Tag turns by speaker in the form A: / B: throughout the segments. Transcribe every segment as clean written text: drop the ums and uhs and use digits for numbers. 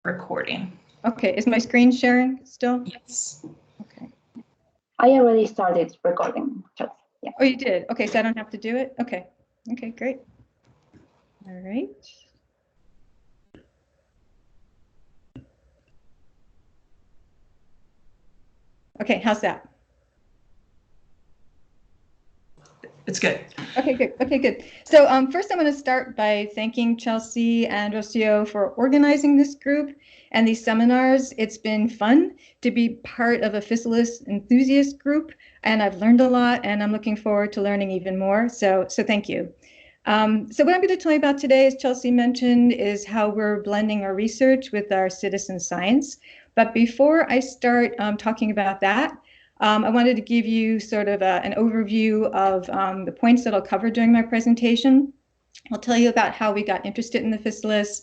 A: recording.
B: Okay, is my screen sharing still?
A: Yes.
B: Okay.
C: I already started recording. Just, yeah.
B: Oh, you did? Okay, so I don't have to do it? Okay. Okay, great. All right. Okay, how's that?
A: It's good.
B: Okay, good. Okay, good. So first I'm going to start by thanking Chelsea and Rocio for organizing this group and these seminars. It's been fun to be part of a Physalis enthusiast group, and I've learned a lot, and I'm looking forward to learning even more. So thank you. So what I'm going to tell you about today, as Chelsea mentioned, is how we're blending our research with our citizen science. But before I start talking about that, I wanted to give you sort of an overview of the points that I'll cover during my presentation. I'll tell you about how we got interested in the Physalis,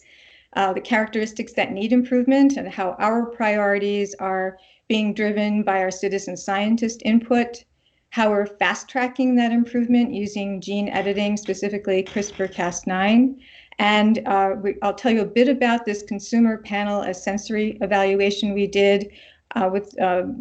B: the characteristics that need improvement, and how our priorities are being driven by our citizen scientist input, how we're fast-tracking that improvement using gene editing, specifically CRISPR-Cas9. And I'll tell you a bit about this consumer panel as sensory evaluation we did with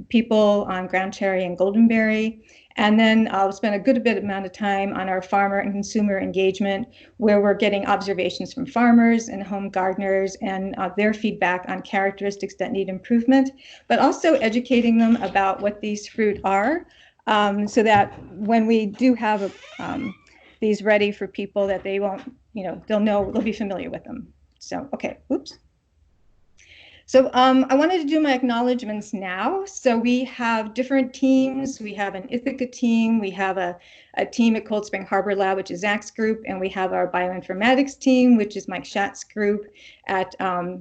B: people on Groundcherry and Goldenberry. And then I'll spend a good bit amount of time on our farmer and consumer engagement, where we're getting observations from farmers and home gardeners and their feedback on characteristics that need improvement, but also educating them about what these fruit are, so that when we do have these ready for people, that they won't, they'll be familiar with them. So, okay, oops. So I wanted to do my acknowledgements now. So we have different teams. We have an Ithaca team. We have a team at Cold Spring Harbor Lab, which is Zach's group. And we have our bioinformatics team, which is Mike Schatz's group at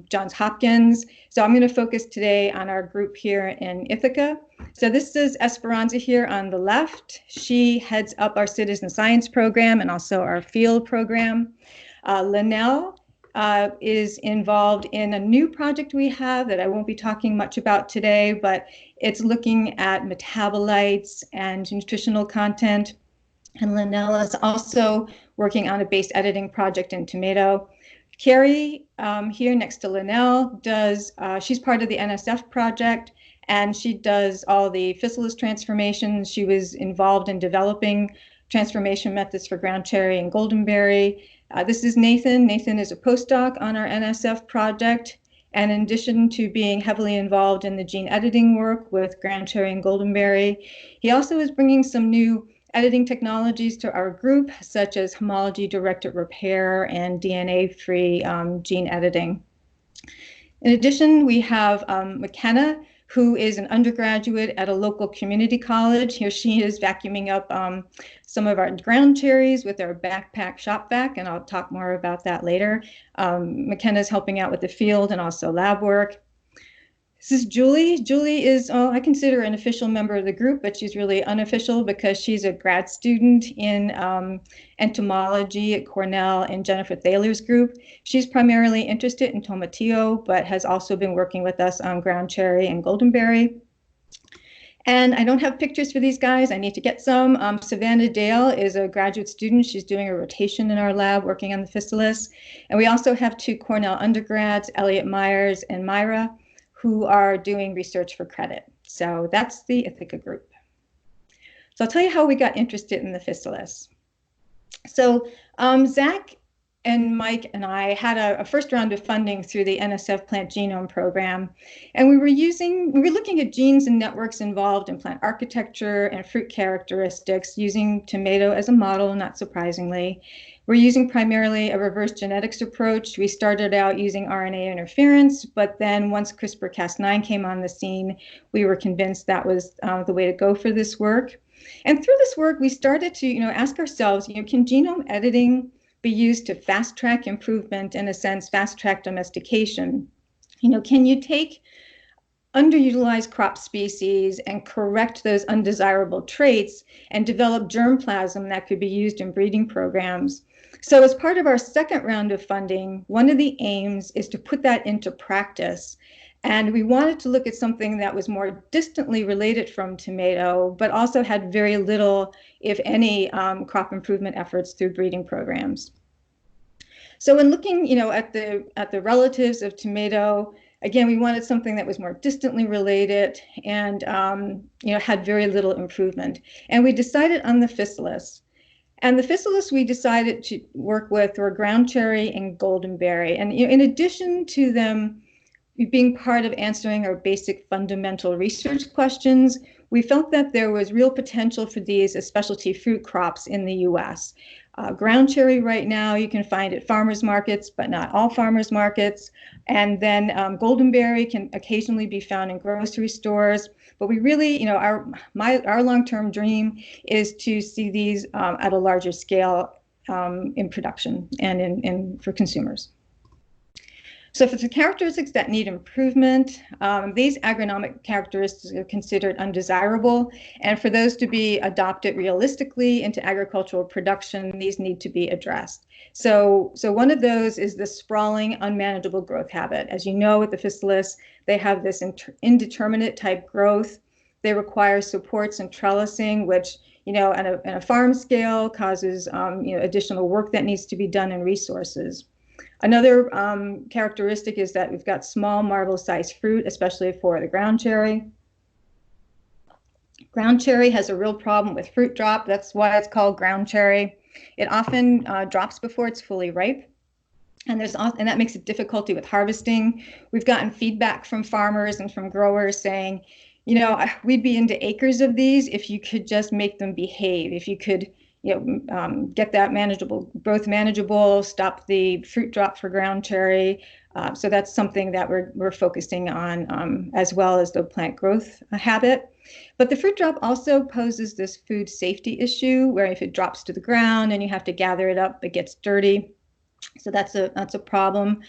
B: Johns Hopkins. So I'm going to focus today on our group here in Ithaca. So this is Esperanza here on the left. She heads up our citizen science program and also our field program. Linnell is involved in a new project we have that I won't be talking much about today, but it's looking at metabolites and nutritional content. And Linnell is also working on a base editing project in tomato. Carrie, here next to Linnell, she's part of the NSF project, and she does all the Physalis transformations. She was involved in developing transformation methods for Groundcherry and Goldenberry. This is Nathan. Nathan is a postdoc on our NSF project. And in addition to being heavily involved in the gene editing work with Groundcherry and Goldenberry, he also is bringing some new editing technologies to our group, such as homology-directed repair and DNA-free gene editing. In addition, we have McKenna, who is an undergraduate at a local community college. Here she is vacuuming up some of our ground cherries with our backpack shop vac, and I'll talk more about that later. McKenna's helping out with the field and also lab work. This is Julie. Julie is, I consider an official member of the group, but she's really unofficial because she's a grad student in entomology at Cornell in Jennifer Thaler's group. She's primarily interested in tomatillo, but has also been working with us on Groundcherry and Goldenberry. And I don't have pictures for these guys. I need to get some. Savannah Dale is a graduate student. She's doing a rotation in our lab working on the Physalis. And we also have two Cornell undergrads, Elliot Myers and Myra, who are doing research for credit. So that's the Ithaca group. So I'll tell you how we got interested in the Physalis. So Zach and Mike and I had a first round of funding through the NSF Plant Genome Program. And we were looking at genes and networks involved in plant architecture and fruit characteristics using tomato as a model, not surprisingly. We're using primarily a reverse genetics approach. We started out using RNA interference, but then once CRISPR-Cas9 came on the scene, we were convinced that was the way to go for this work. And through this work, we started to ask ourselves, can genome editing be used to fast-track improvement, in a sense, fast-track domestication? Can you take underutilized crop species and correct those undesirable traits and develop germplasm that could be used in breeding programs? So as part of our second round of funding, one of the aims is to put that into practice. And we wanted to look at something that was more distantly related from tomato, but also had very little, if any, crop improvement efforts through breeding programs. So when looking, at the relatives of tomato again, we wanted something that was more distantly related and had very little improvement. And we decided on the Physalis. And the Physalis we decided to work with were Groundcherry and Goldenberry. And in addition to them being part of answering our basic fundamental research questions, we felt that there was real potential for these as specialty fruit crops in the US. Groundcherry right now you can find at farmers markets, but not all farmers markets. And then Goldenberry can occasionally be found in grocery stores. But we really, our long-term dream is to see these at a larger scale in production and for consumers. So for the characteristics that need improvement, these agronomic characteristics are considered undesirable. And for those to be adopted realistically into agricultural production, these need to be addressed. So one of those is the sprawling, unmanageable growth habit. As you know, with the Physalis, they have this indeterminate type growth. They require supports and trellising, which on a farm scale causes additional work that needs to be done and resources. Another characteristic is that we've got small marble-sized fruit, especially for the Groundcherry. Groundcherry has a real problem with fruit drop. That's why it's called Groundcherry. It often drops before it's fully ripe, and that makes it difficulty with harvesting. We've gotten feedback from farmers and from growers saying, we'd be into acres of these if you could just make them behave, if you could get that growth manageable, stop the fruit drop for Groundcherry. So that's something that we're focusing on, as well as the plant growth habit. But the fruit drop also poses this food safety issue, where if it drops to the ground and you have to gather it up, it gets dirty. So that's a problem.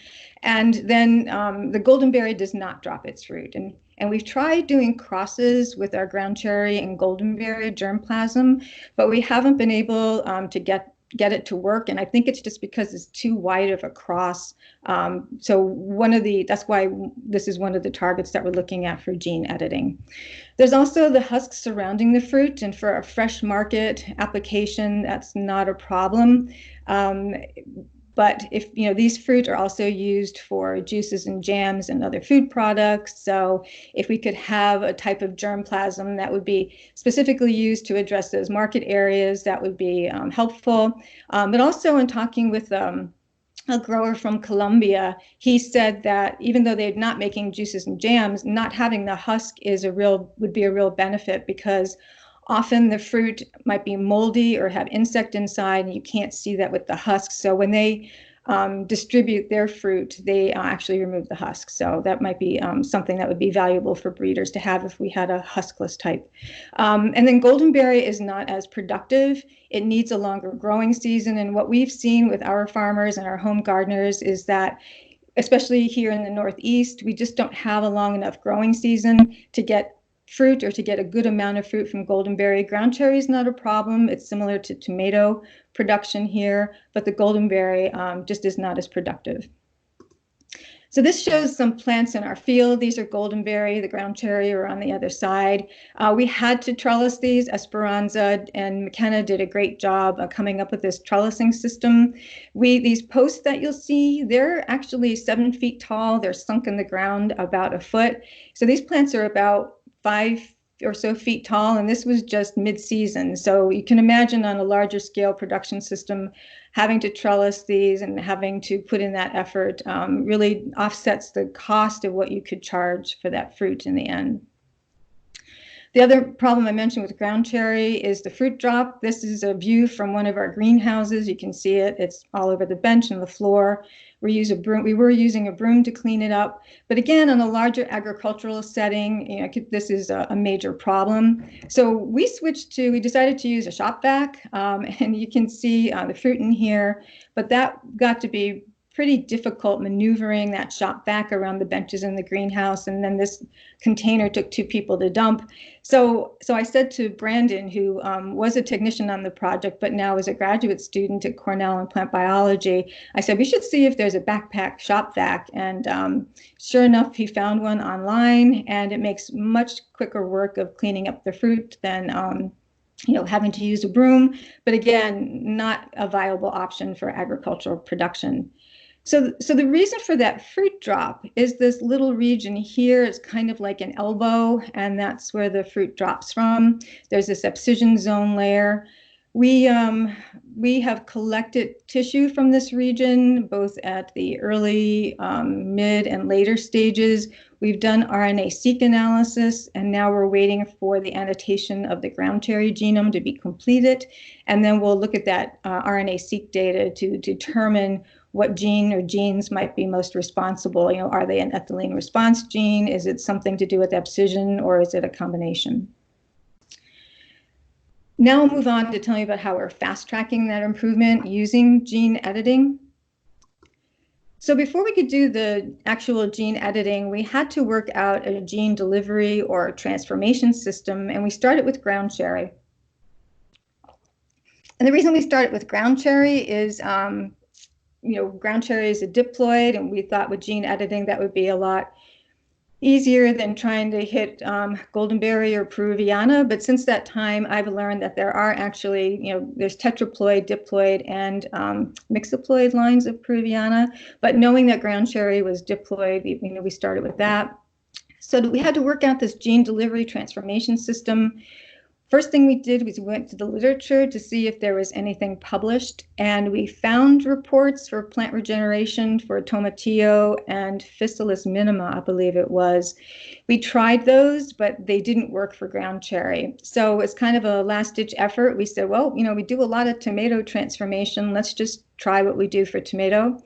B: And then the Goldenberry does not drop its fruit. And we've tried doing crosses with our Groundcherry and Goldenberry germplasm, but we haven't been able to get it to work. And I think it's just because it's too wide of a cross. That's why this is one of the targets that we're looking at for gene editing. There's also the husks surrounding the fruit, and for a fresh market application, that's not a problem. But if these fruit are also used for juices and jams and other food products, so if we could have a type of germplasm that would be specifically used to address those market areas, that would be helpful. But also in talking with a grower from Colombia, he said that even though they're not making juices and jams, not having the husk would be a real benefit, because often the fruit might be moldy or have insect inside, and you can't see that with the husk. So when they distribute their fruit, they actually remove the husk. So that might be something that would be valuable for breeders to have if we had a huskless type. And then Goldenberry is not as productive. It needs a longer growing season. And what we've seen with our farmers and our home gardeners is that, especially here in the Northeast, we just don't have a long enough growing season to get fruit or to get a good amount of fruit from Goldenberry. Groundcherry is not a problem. It's similar to tomato production here, but the Goldenberry just is not as productive. So this shows some plants in our field. These are Goldenberry, the Groundcherry are on the other side. We had to trellis these. Esperanza and McKenna did a great job coming up with this trellising system. These posts that you'll see, they're actually 7 feet tall. They're sunk in the ground about a foot. So these plants are about 5 or so feet tall, and this was just mid-season. So you can imagine on a larger scale production system, having to trellis these and having to put in that effort really offsets the cost of what you could charge for that fruit in the end. The other problem I mentioned with Groundcherry is the fruit drop. This is a view from one of our greenhouses. You can see it. It's all over the bench and the floor. We were using a broom to clean it up. But again, in a larger agricultural setting, this is a major problem. So we decided to use a shop vac, and you can see the fruit in here, but that got to be pretty difficult maneuvering that shop vac around the benches in the greenhouse. And then this container took 2 people to dump. So I said to Brandon, who was a technician on the project, but now is a graduate student at Cornell in plant biology, I said, we should see if there's a backpack shop vac. And sure enough, he found one online, and it makes much quicker work of cleaning up the fruit than having to use a broom. But again, not a viable option for agricultural production. So the reason for that fruit drop is this little region here. It's kind of like an elbow, and that's where the fruit drops from. There's this abscission zone layer. We have collected tissue from this region, both at the early, mid, and later stages. We've done RNA-seq analysis, and now we're waiting for the annotation of the Groundcherry genome to be completed. And then we'll look at that RNA-seq data to determine what gene or genes might be most responsible. You know, are they an ethylene response gene? Is it something to do with abscission, or is it a combination? Now I'll move on to tell you about how we're fast tracking that improvement using gene editing. So before we could do the actual gene editing, we had to work out a gene delivery or transformation system, and we started with Groundcherry. And the reason we started with Groundcherry is, you know, Groundcherry is a diploid, and we thought with gene editing that would be a lot easier than trying to hit goldenberry or peruviana. But since that time, I've learned that there are actually, you know, there's tetraploid, diploid, and mixoploid lines of peruviana. But knowing that Groundcherry was diploid, we started with that. So we had to work out this gene delivery transformation system. First thing we did was we went to the literature to see if there was anything published, and we found reports for plant regeneration for tomatillo and Physalis minima, I believe it was. We tried those, but they didn't work for Groundcherry. So it's kind of a last-ditch effort. We said, well, you know, we do a lot of tomato transformation. Let's just try what we do for tomato.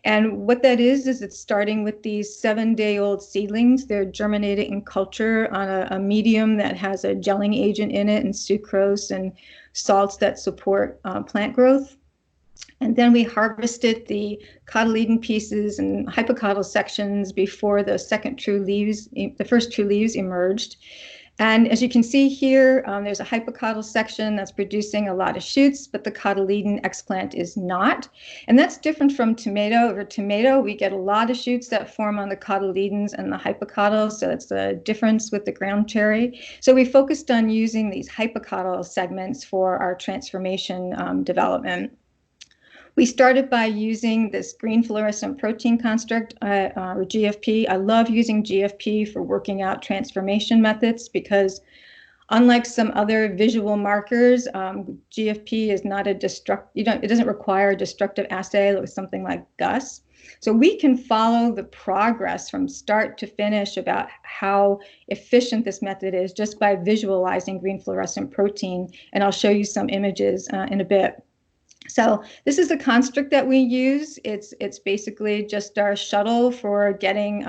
B: And what that is it's starting with these 7-day-old seedlings. They're germinating in culture on a medium that has a gelling agent in it and sucrose and salts that support plant growth. And then we harvested the cotyledon pieces and hypocotyl sections before the first true leaves emerged. And as you can see here, there's a hypocotyl section that's producing a lot of shoots, but the cotyledon explant is not. And that's different from tomato. Over tomato, we get a lot of shoots that form on the cotyledons and the hypocotyl, so that's the difference with the Groundcherry. So we focused on using these hypocotyl segments for our transformation development. We started by using this green fluorescent protein construct, or GFP. I love using GFP for working out transformation methods because unlike some other visual markers, GFP is not a it doesn't require a destructive assay with something like GUS. So we can follow the progress from start to finish about how efficient this method is just by visualizing green fluorescent protein. And I'll show you some images in a bit. So this is the construct that we use. It's basically just our shuttle for getting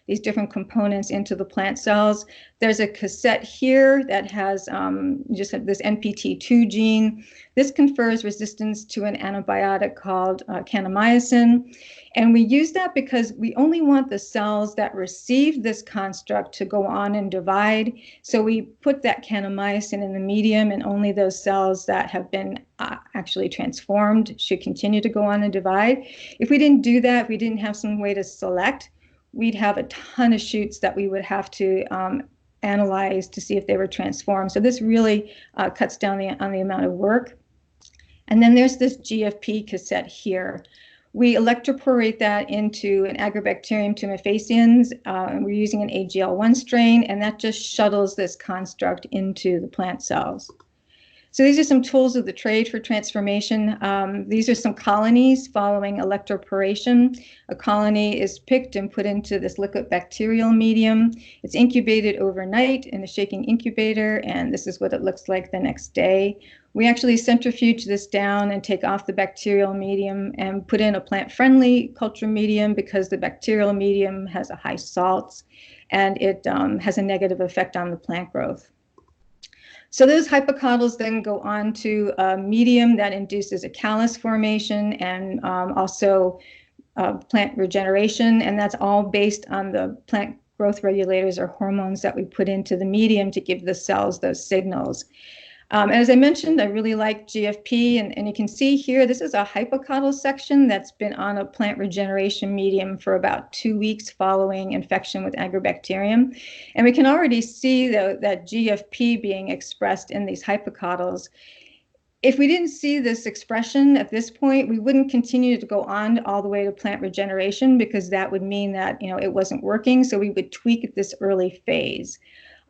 B: these different components into the plant cells. There's a cassette here that has just this NPT2 gene. This confers resistance to an antibiotic called kanamycin. And we use that because we only want the cells that receive this construct to go on and divide. So we put that kanamycin in the medium, and only those cells that have been actually transformed should continue to go on and divide. If we didn't do that, if we didn't have some way to select, we'd have a ton of shoots that we would have to analyze to see if they were transformed. So this really cuts down on the amount of work. And then there's this GFP cassette here. We electroporate that into an Agrobacterium tumefaciens, and we're using an AGL1 strain, and that just shuttles this construct into the plant cells. So these are some tools of the trade for transformation. These are some colonies following electroporation. A colony is picked and put into this liquid bacterial medium. It's incubated overnight in a shaking incubator, and this is what it looks like the next day. We actually centrifuge this down and take off the bacterial medium and put in a plant-friendly culture medium because the bacterial medium has a high salts and it has a negative effect on the plant growth. So those hypocotyls then go on to a medium that induces a callus formation and also plant regeneration, and that's all based on the plant growth regulators or hormones that we put into the medium to give the cells those signals. As I mentioned, I really like GFP, and you can see here, this is a hypocotyl section that's been on a plant regeneration medium for about 2 weeks following infection with Agrobacterium. And we can already see that GFP being expressed in these hypocotyls. if we didn't see this expression at this point, we wouldn't continue to go on all the way to plant regeneration, because that would mean that it wasn't working. So we would tweak at this early phase.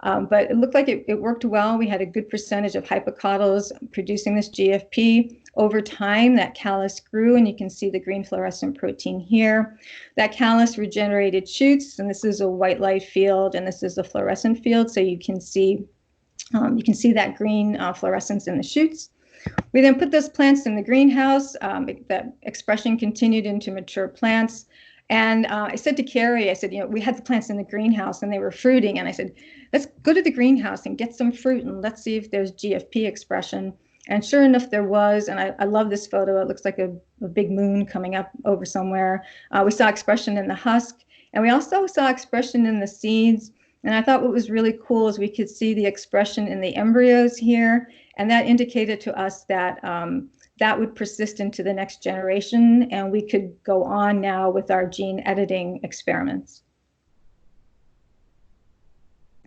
B: But it looked like it worked well. We had a good percentage of hypocotyls producing this GFP. Over time, that callus grew, and you can see the green fluorescent protein here. That callus regenerated shoots, and this is a white light field, and this is a fluorescent field. So you can see that green fluorescence in the shoots. We then put those plants in the greenhouse. That expression continued into mature plants. And I said to Carrie, I said, we had the plants in the greenhouse and they were fruiting. And I said, let's go to the greenhouse and get some fruit and let's see if there's GFP expression. And sure enough, there was. And I love this photo. It looks like a big moon coming up over somewhere. We saw expression in the husk, and we also saw expression in the seeds. And I thought what was really cool is we could see the expression in the embryos here. And that indicated to us that that would persist into the next generation, and we could go on now with our gene editing experiments.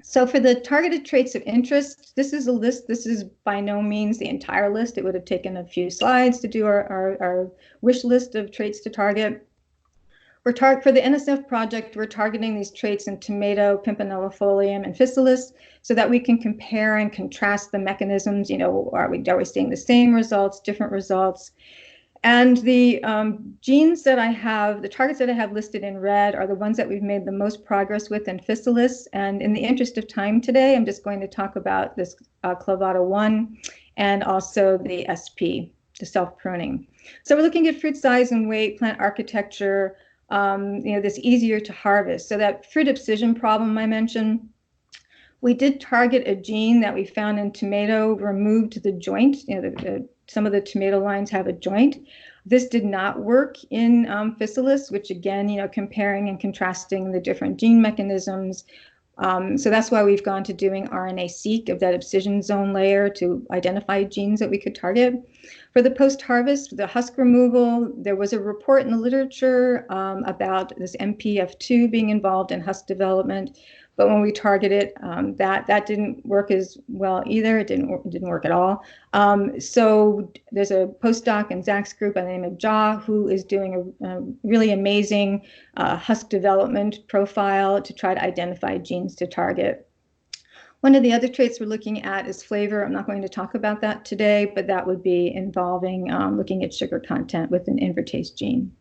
B: So for the targeted traits of interest, this is a list. This is by no means the entire list. It would have taken a few slides to do our wish list of traits to target. For the NSF project, we're targeting these traits in tomato, pimpinellifolium, and Physalis, so that we can compare and contrast the mechanisms. Are we seeing the same results, different results? And the genes that I have, the targets that I have listed in red, are the ones that we've made the most progress with in Physalis. And in the interest of time today, I'm just going to talk about this clavata1 and also the SP, the self-pruning. So we're looking at fruit size and weight, plant architecture, this easier to harvest. So that fruit abscission problem I mentioned, we did target a gene that we found in tomato, removed the joint. Some of the tomato lines have a joint. This did not work in Physalis, which again, comparing and contrasting the different gene mechanisms. So that's why we've gone to doing RNA-seq of that abscission zone layer to identify genes that we could target. For the post-harvest, the husk removal, there was a report in the literature about this MPF2 being involved in husk development. But when we targeted that didn't work as well either. It didn't work at all. So there's a postdoc in Zach's group by the name of Ja, who is doing a really amazing husk development profile to try to identify genes to target. One of the other traits we're looking at is flavor. I'm not going to talk about that today, but that would be involving looking at sugar content with an invertase gene.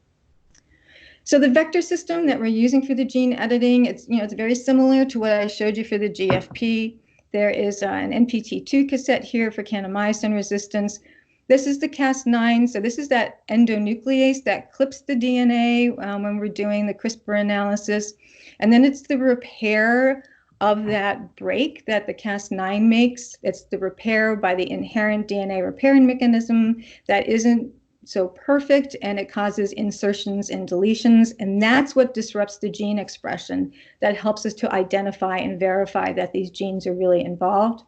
B: So the vector system that we're using for the gene editing, it's very similar to what I showed you for the GFP. There is an NPT2 cassette here for kanamycin resistance. This is the Cas9, so this is that endonuclease that clips the DNA when we're doing the CRISPR analysis. And then it's the repair of that break that the Cas9 makes. It's the repair by the inherent DNA repairing mechanism that isn't so perfect, and it causes insertions and deletions, and that's what disrupts the gene expression that helps us to identify and verify that these genes are really involved.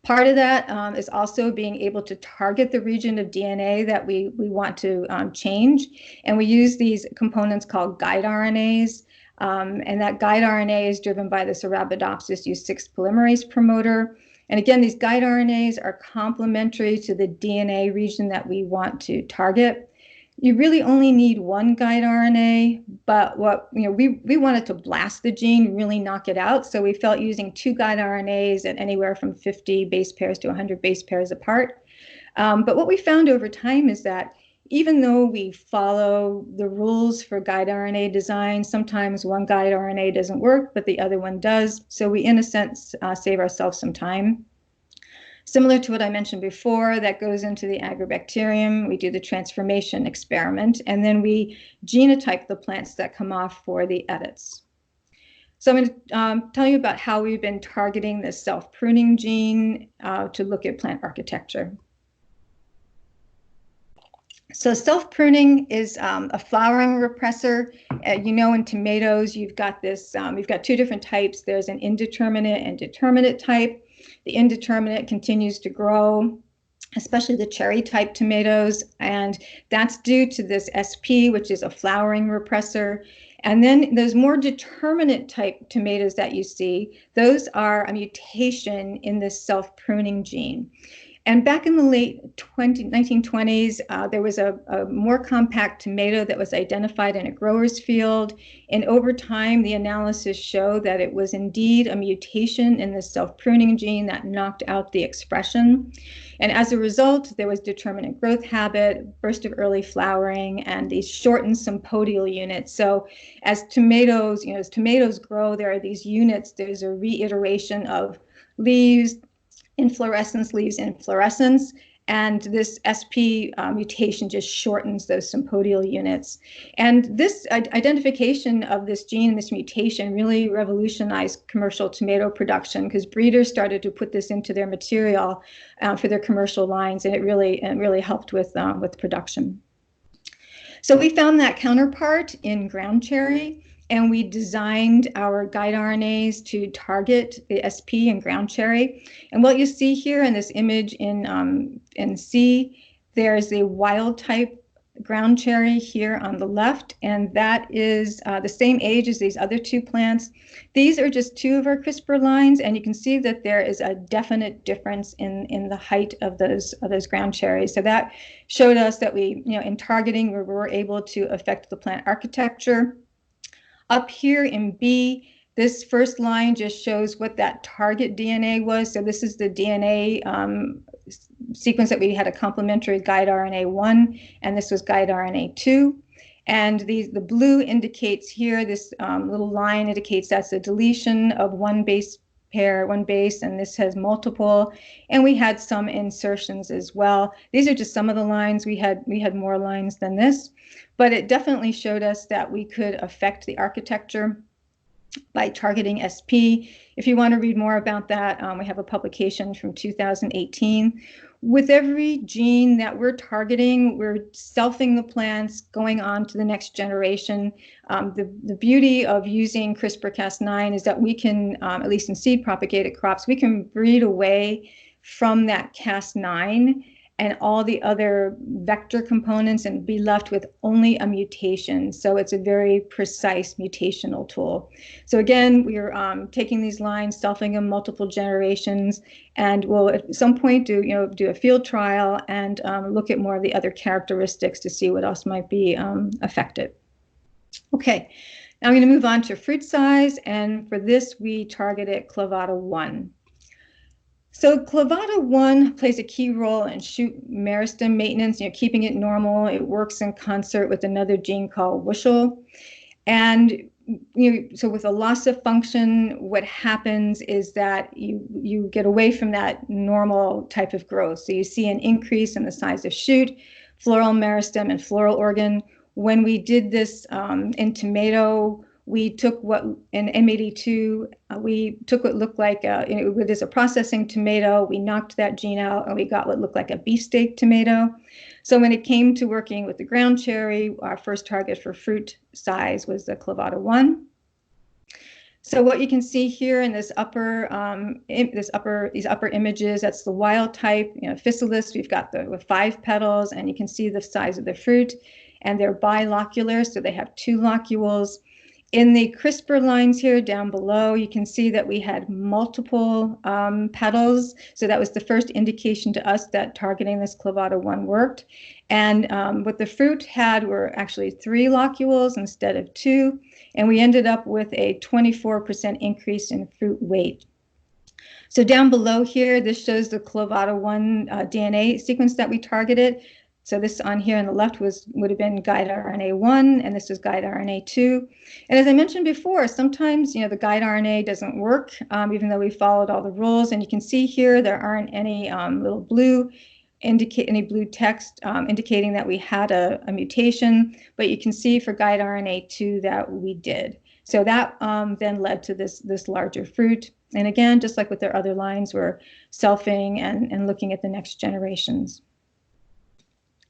B: Part of that is also being able to target the region of DNA that we want to change, and we use these components called guide RNAs, and that guide RNA is driven by this Arabidopsis U6 polymerase promoter. And again, these guide RNAs are complementary to the DNA region that we want to target. You really only need one guide RNA, but we wanted to blast the gene, really knock it out. So we felt using two guide RNAs at anywhere from 50 base pairs to 100 base pairs apart. But what we found over time is that even though we follow the rules for guide RNA design, sometimes one guide RNA doesn't work, but the other one does. So we, in a sense, save ourselves some time. Similar to what I mentioned before, that goes into the agrobacterium. We do the transformation experiment, and then we genotype the plants that come off for the edits. So I'm going to tell you about how we've been targeting the self-pruning gene to look at plant architecture. So self-pruning is a flowering repressor. In tomatoes, you've got this, you've got two different types. There's an indeterminate and determinate type. The indeterminate continues to grow, especially the cherry type tomatoes. And that's due to this SP, which is a flowering repressor. And then those more determinate type tomatoes that you see, those are a mutation in this self-pruning gene. And back in the late 1920s, there was a more compact tomato that was identified in a grower's field. And over time, the analysis showed that it was indeed a mutation in the self-pruning gene that knocked out the expression. And as a result, there was determinate growth habit, burst of early flowering, and these shortened sympodial units. So as tomatoes, as tomatoes grow, there are these units. There's a reiteration of leaves, inflorescence, leaves, inflorescence. And this SP mutation just shortens those sympodial units. And this identification of this gene, this mutation, really revolutionized commercial tomato production because breeders started to put this into their material for their commercial lines, and it really helped with production. So we found that counterpart in Groundcherry, and we designed our guide RNAs to target the SP in Groundcherry. And what you see here in this image in C, there's a wild type Groundcherry here on the left, and that is the same age as these other two plants. These are just two of our CRISPR lines, and you can see that there is a definite difference in the height of those Groundcherries. So that showed us that we, in targeting, we were able to affect the plant architecture. Up here in B, this first line just shows what that target DNA was. So this is the DNA sequence that we had a complementary guide RNA1, and this was guide RNA2. And the blue indicates here, this little line indicates that's a deletion of one base pair, one base, and this has multiple. And we had some insertions as well. These are just some of the lines. We had more lines than this. But it definitely showed us that we could affect the architecture by targeting SP. If you want to read more about that, we have a publication from 2018. With every gene that we're targeting, we're selfing the plants, going on to the next generation. The beauty of using CRISPR-Cas9 is that we can, at least in seed propagated crops, we can breed away from that Cas9 and all the other vector components and be left with only a mutation. So it's a very precise mutational tool. So again, we are taking these lines, selfing them multiple generations, and we'll at some point do a field trial and look at more of the other characteristics to see what else might be affected. Okay, now I'm going to move on to fruit size, and for this we targeted clavata1. So clavata1 plays a key role in shoot meristem maintenance, keeping it normal. It works in concert with another gene called WUSCHEL. And so with a loss of function, what happens is that you get away from that normal type of growth. So you see an increase in the size of shoot, floral meristem, and floral organ. When we did this in tomato, we took what in M82, we took what looked like it is a processing tomato. We knocked that gene out, and we got what looked like a beefsteak tomato. So when it came to working with the Groundcherry, our first target for fruit size was the clavata1. So what you can see here in this these upper images, that's the wild type, Physalis. We've got with 5 petals, and you can see the size of the fruit, and they're bilocular, so they have 2 locules. In the CRISPR lines here down below, you can see that we had multiple petals. So that was the first indication to us that targeting this clavata1 worked. And what the fruit had were actually 3 locules instead of 2. And we ended up with a 24% increase in fruit weight. So down below here, this shows the clavata1 DNA sequence that we targeted. So this on here on the left would have been guide RNA1, and this was guide RNA2. And as I mentioned before, sometimes the guide RNA doesn't work, even though we followed all the rules. And you can see here there aren't any little blue text indicating that we had a mutation, but you can see for guide RNA2 that we did. So that then led to this larger fruit. And again, just like with their other lines, we're selfing and looking at the next generations.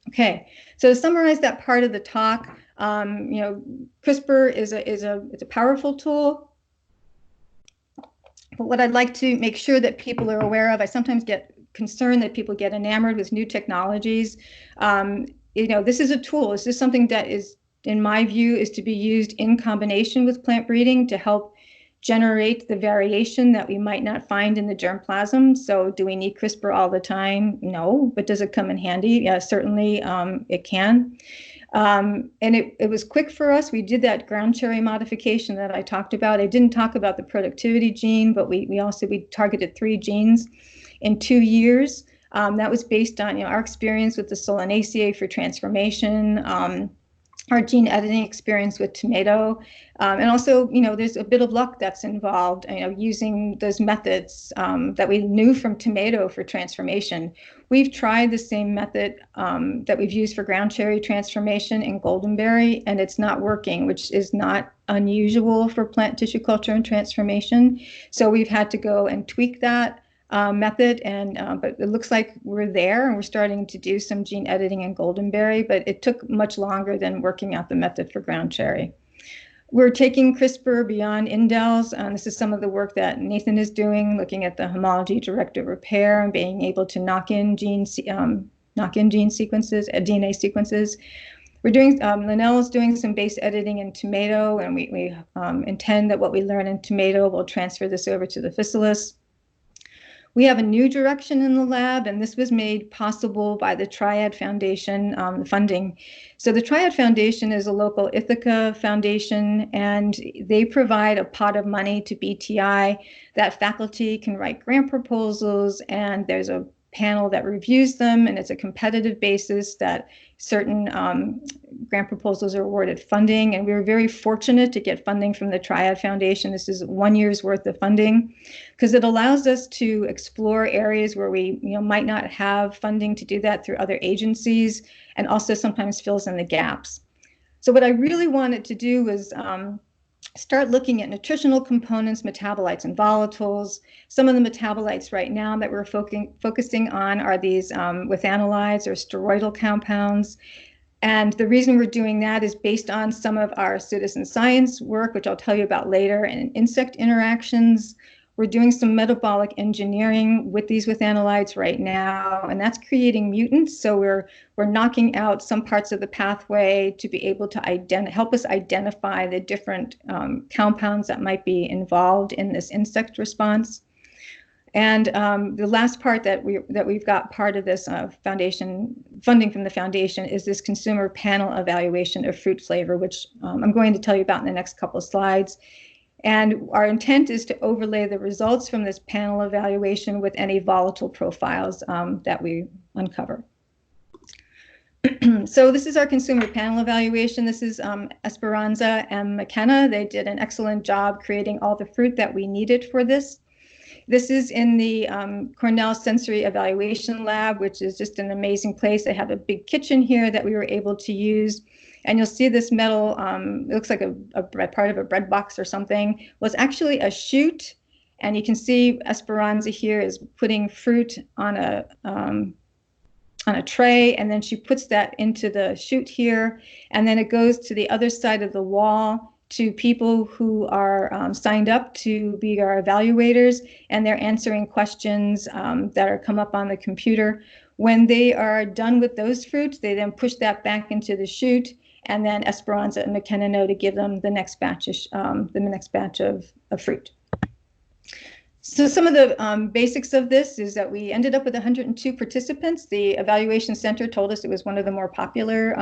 B: Okay, so to summarize that part of the talk, CRISPR is a powerful tool. But what I'd like to make sure that people are aware of, I sometimes get concerned that people get enamored with new technologies. This is a tool. This is something that is, in my view, is to be used in combination with plant breeding to help generate the variation that we might not find in the germplasm. So do we need CRISPR all the time? No, but does it come in handy? Yeah, certainly it can. And it was quick for us. We did that Groundcherry modification that I talked about. I didn't talk about the productivity gene, but we targeted 3 genes in 2 years. That was based on our experience with the Solanaceae for transformation, our gene editing experience with tomato, and also there's a bit of luck that's involved using those methods that we knew from tomato for transformation. We've tried the same method that we've used for Groundcherry transformation in goldenberry, and it's not working, which is not unusual for plant tissue culture and transformation. So we've had to go and tweak that method, but it looks like we're there, and we're starting to do some gene editing in goldenberry, but it took much longer than working out the method for Groundcherry. We're taking CRISPR beyond indels. This is some of the work that Nathan is doing, looking at the homology-directed repair and being able to knock in gene sequences, DNA sequences. We're doing, Linnell is doing some base editing in tomato, and we intend that what we learn in tomato will transfer this over to the Physalis. We have a new direction in the lab, and this was made possible by the Triad Foundation funding. So the Triad Foundation is a local Ithaca foundation, and they provide a pot of money to BTI that faculty can write grant proposals, and there's a panel that reviews them, and it's a competitive basis that certain grant proposals are awarded funding. And we were very fortunate to get funding from the Triad Foundation. This is 1 year's worth of funding, because it allows us to explore areas where we might not have funding to do that through other agencies, and also sometimes fills in the gaps. So what I really wanted to do was start looking at nutritional components, metabolites, and volatiles. Some of the metabolites right now that we're focusing on are these withanylides or steroidal compounds. And the reason we're doing that is based on some of our citizen science work, which I'll tell you about later, and insect interactions. We're doing some metabolic engineering with these withanylides right now, and that's creating mutants. So we're knocking out some parts of the pathway to be able to help us identify the different compounds that might be involved in this insect response. And the last part that we've got part of this foundation funding from the foundation is this consumer panel evaluation of fruit flavor, which I'm going to tell you about in the next couple of slides. And our intent is to overlay the results from this panel evaluation with any volatile profiles that we uncover. So this is our consumer panel evaluation. This is Esperanza and McKenna. They did an excellent job creating all the fruit that we needed for this. This is in the Cornell Sensory Evaluation Lab, which is just an amazing place. They have a big kitchen here that we were able to use. And you'll see this metal, it looks like a part of a bread box or something, was actually a chute. And you can see Esperanza here is putting fruit on a tray, and then she puts that into the chute here. And then it goes to the other side of the wall to people who are signed up to be our evaluators, and they're answering questions that are come up on the computer. When they are done with those fruits, they then push that back into the chute, and then Esperanza and McKenna know to give them the next batch of fruit. So some of the basics of this is that we ended up with 102 participants. The evaluation center told us it was one of the more popular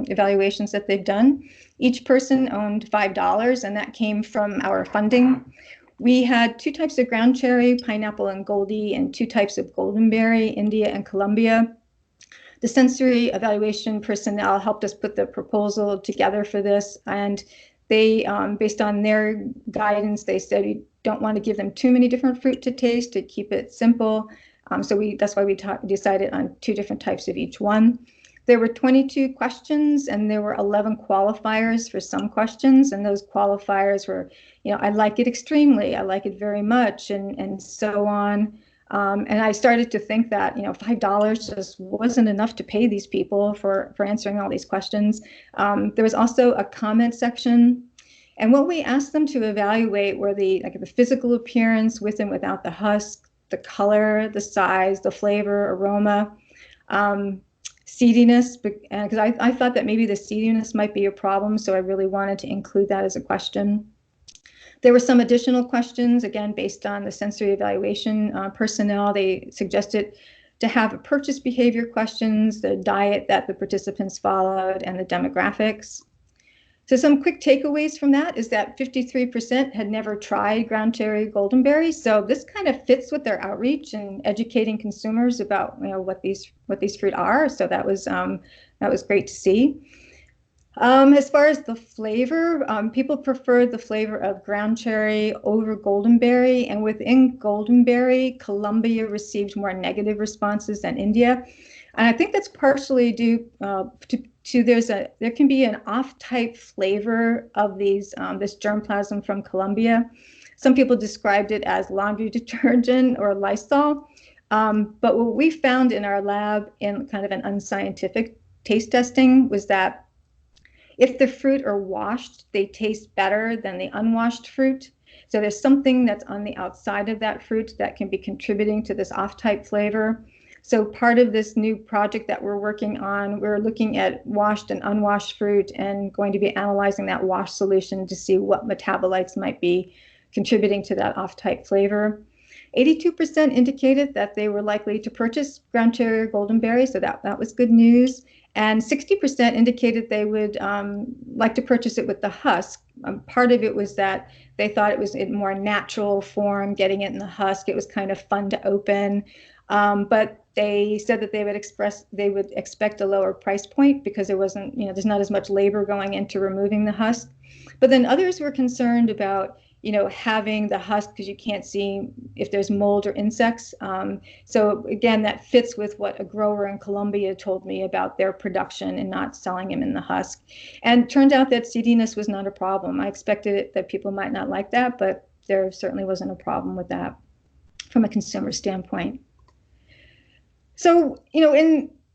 B: evaluations that they've done. Each person owned $5, and that came from our funding. We had 2 types of Groundcherry, pineapple and Goldie, and 2 types of goldenberry, India and Colombia. The sensory evaluation personnel helped us put the proposal together for this, and they, based on their guidance, they said we don't want to give them too many different fruit to taste, to keep it simple. That's why we decided on 2 different types of each one. There were 22 questions, and there were 11 qualifiers for some questions, and those qualifiers were, I like it extremely, I like it very much, and so on. And I started to think that, $5 just wasn't enough to pay these people for answering all these questions. There was also a comment section. And what we asked them to evaluate were the physical appearance with and without the husk, the color, the size, the flavor, aroma, seediness, because I thought that maybe the seediness might be a problem, so I really wanted to include that as a question. There were some additional questions, again, based on the sensory evaluation personnel. They suggested to have a purchase behavior questions, the diet that the participants followed, and the demographics. So some quick takeaways from that is that 53% had never tried Groundcherry goldenberry. So this kind of fits with their outreach and educating consumers about what these fruit are. So that was great to see. As far as the flavor, people preferred the flavor of Groundcherry over goldenberry, and within goldenberry, Colombia received more negative responses than India. And I think that's partially due to there can be an off-type flavor of this germplasm from Colombia. Some people described it as laundry detergent or Lysol. But what we found in our lab in kind of an unscientific taste testing was that if the fruit are washed, they taste better than the unwashed fruit. So there's something that's on the outside of that fruit that can be contributing to this off-type flavor. So part of this new project that we're working on, we're looking at washed and unwashed fruit and going to be analyzing that wash solution to see what metabolites might be contributing to that off-type flavor. 82% indicated that they were likely to purchase Groundcherry or goldenberry, so that was good news. And 60% indicated they would like to purchase it with the husk. Part of it was that they thought it was in more natural form, getting it in the husk. It was kind of fun to open. But they said that they would expect a lower price point because there wasn't, there's not as much labor going into removing the husk. But then others were concerned about, having the husk because you can't see if there's mold or insects. So again, that fits with what a grower in Colombia told me about their production and not selling them in the husk. And it turned out that seediness was not a problem. I expected that people might not like that, but there certainly wasn't a problem with that from a consumer standpoint. So,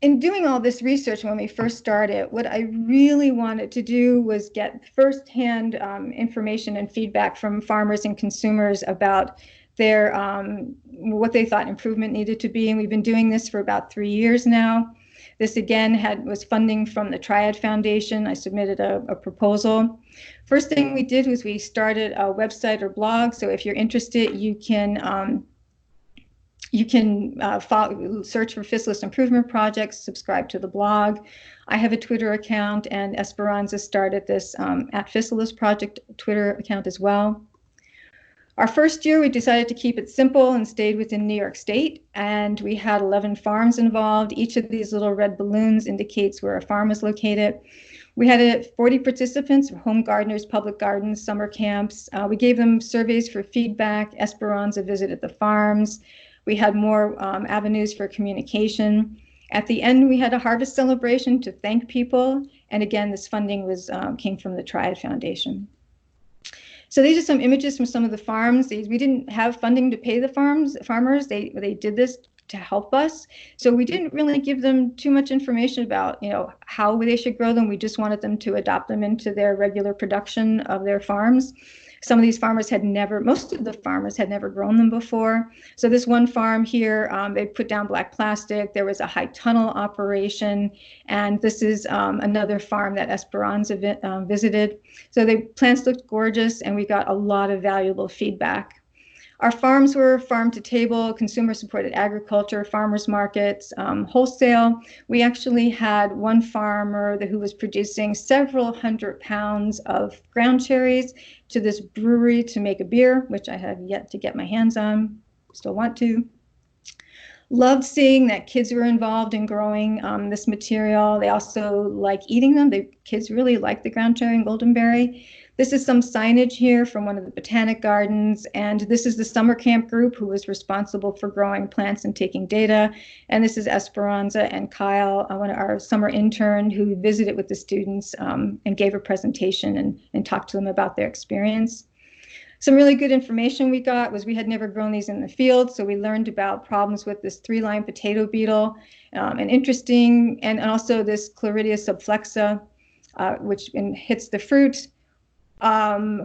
B: in doing all this research when we first started, what I really wanted to do was get firsthand information and feedback from farmers and consumers about their what they thought improvement needed to be. And we've been doing this for about 3 years now. This again was funding from the Triad Foundation. I submitted a proposal. First thing we did was we started a website or blog. So if you're interested, you can search for Physalis improvement projects, subscribe to the blog. I have a Twitter account, and Esperanza started this at Physalis project Twitter account as well. Our first year, we decided to keep it simple and stayed within New York State, and we had 11 farms involved. Each of these little red balloons indicates where a farm is located. We had 40 participants, home gardeners, public gardens, summer camps. We gave them surveys for feedback. Esperanza visited the farms. We had more avenues for communication. At the end, we had a harvest celebration to thank people. And again, this funding came from the Triad Foundation. So these are some images from some of the farms. We didn't have funding to pay the farmers. They did this to help us. So we didn't really give them too much information about, how they should grow them. We just wanted them to adopt them into their regular production of their farms. Some of these farmers most of the farmers had never grown them before. So this one farm here, they put down black plastic. There was a high tunnel operation. And this is another farm that Esperanza visited. So the plants looked gorgeous, and we got a lot of valuable feedback. Our farms were farm to table, consumer supported agriculture, farmers markets, wholesale. We actually had one farmer who was producing several hundred pounds of ground cherries to this brewery to make a beer, which I have yet to get my hands on, still want to. Loved seeing that kids were involved in growing this material. They also like eating them. Kids really like the ground cherry and goldenberry. This is some signage here from one of the botanic gardens, and this is the summer camp group who was responsible for growing plants and taking data. And this is Esperanza and Kyle, one of our summer intern, who visited with the students and gave a presentation and talked to them about their experience. Some really good information we got was we had never grown these in the field, so we learned about problems with this 3-line potato beetle, and also this Chloridia subflexa, which hits the fruit.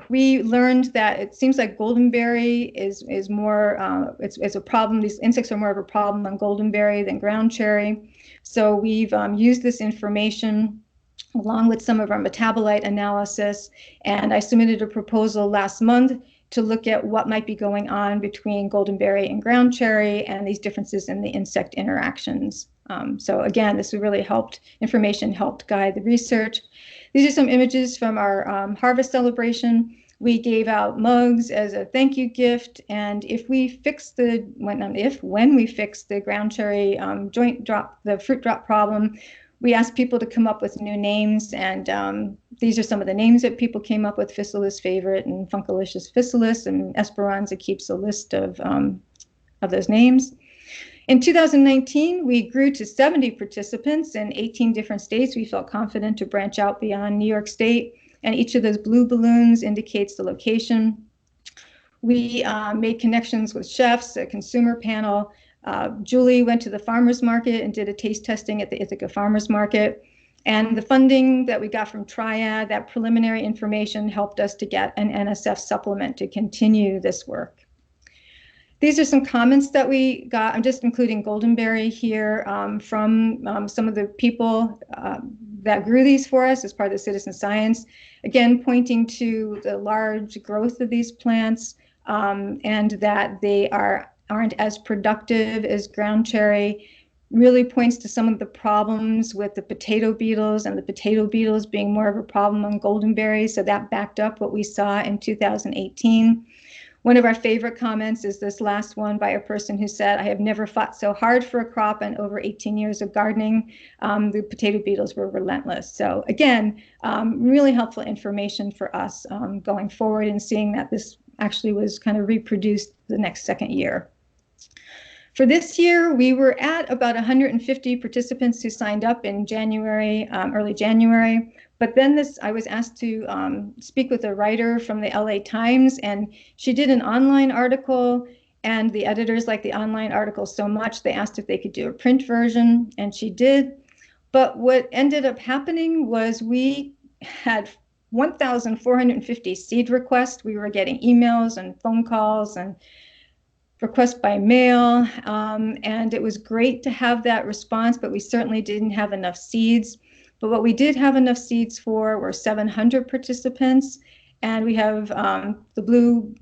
B: We learned that it seems like goldenberry is more, it's a problem. These insects are more of a problem on goldenberry than ground cherry. So we've used this information along with some of our metabolite analysis. And I submitted a proposal last month to look at what might be going on between goldenberry and groundcherry and these differences in the insect interactions. So again, this really information helped guide the research. These are some images from our harvest celebration. We gave out mugs as a thank you gift, and when we fix the groundcherry the fruit drop problem, we asked people to come up with new names, and these are some of the names that people came up with: Physalis favorite and Funkalicious Physalis, and Esperanza keeps a list of those names. In 2019, we grew to 70 participants in 18 different states. We felt confident to branch out beyond New York State, and each of those blue balloons indicates the location. We made connections with chefs, a consumer panel. Julie went to the farmers market and did a taste testing at the Ithaca farmers market. And the funding that we got from Triad, that preliminary information, helped us to get an NSF supplement to continue this work. These are some comments that we got. I'm just including goldenberry here from some of the people that grew these for us as part of the citizen science. Again, pointing to the large growth of these plants and that they aren't as productive as groundcherry. Really points to some of the problems with the potato beetles, and the potato beetles being more of a problem on goldenberry. So that backed up what we saw in 2018. One of our favorite comments is this last one by a person who said, "I have never fought so hard for a crop in over 18 years of gardening. The potato beetles were relentless." So again, really helpful information for us going forward and seeing that this actually was kind of reproduced the next second year. For this year, we were at about 150 participants who signed up in January, early January. But then I was asked to speak with a writer from the LA Times, and she did an online article, and the editors liked the online article so much, they asked if they could do a print version, and she did. But what ended up happening was we had 1,450 seed requests. We were getting emails and phone calls and requests by mail, and it was great to have that response, but we certainly didn't have enough seeds. But what we did have enough seeds for were 700 participants, and we have the blue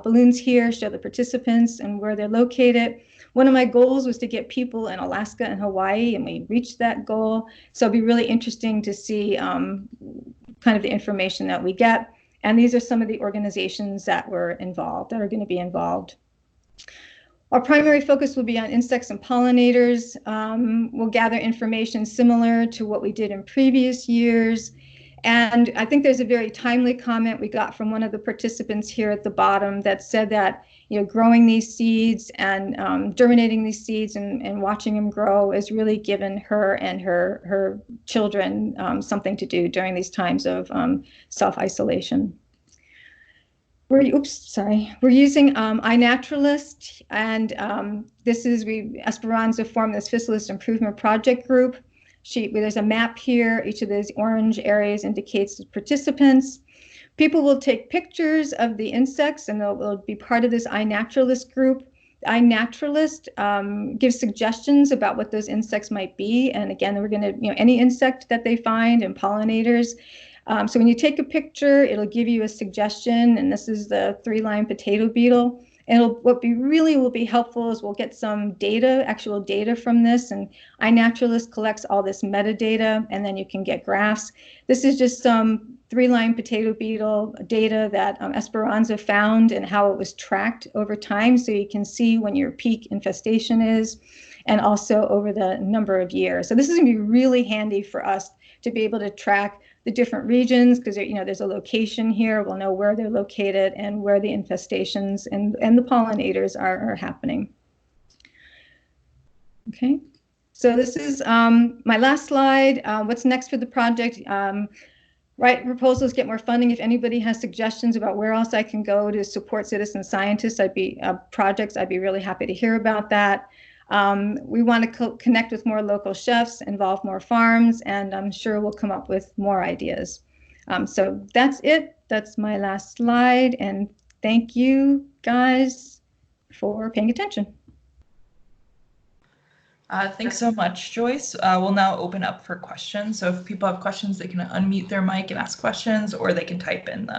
B: balloons here show the participants and where they're located. One of my goals was to get people in Alaska and Hawaii, and we reached that goal. So it'll be really interesting to see kind of the information that we get. And these are some of the organizations that were involved, that are going to be involved. Our primary focus will be on insects and pollinators. We'll gather information similar to what we did in previous years. And I think there's a very timely comment we got from one of the participants here at the bottom that said that, you know, growing these seeds and germinating these seeds and watching them grow has really given her and her children something to do during these times of self-isolation. We're using iNaturalist, and Esperanza formed this Physalis Improvement Project group. There's a map here. Each of those orange areas indicates the participants. People will take pictures of the insects, and they'll be part of this iNaturalist group. iNaturalist gives suggestions about what those insects might be, and again, we're going to, any insect that they find and pollinators. So when you take a picture, it'll give you a suggestion, and this is the 3-line potato beetle. And what really will be helpful is we'll get some data, actual data from this, and iNaturalist collects all this metadata, and then you can get graphs. This is just some 3-line potato beetle data that Esperanza found and how it was tracked over time, so you can see when your peak infestation is, and also over the number of years. So this is going to be really handy for us to be able to track the different regions, because there's a location here. We'll know where they're located and where the infestations and the pollinators are happening. Okay, so this is my last slide. What's next for the project? Write proposals, get more funding. If anybody has suggestions about where else I can go to support citizen scientists, projects, I'd be really happy to hear about that. We want to connect with more local chefs, involve more farms, and I'm sure we'll come up with more ideas. So that's it. That's my last slide. And thank you guys for paying attention.
A: Thanks so much, Joyce. We'll now open up for questions. So if people have questions, they can unmute their mic and ask questions, or they can type in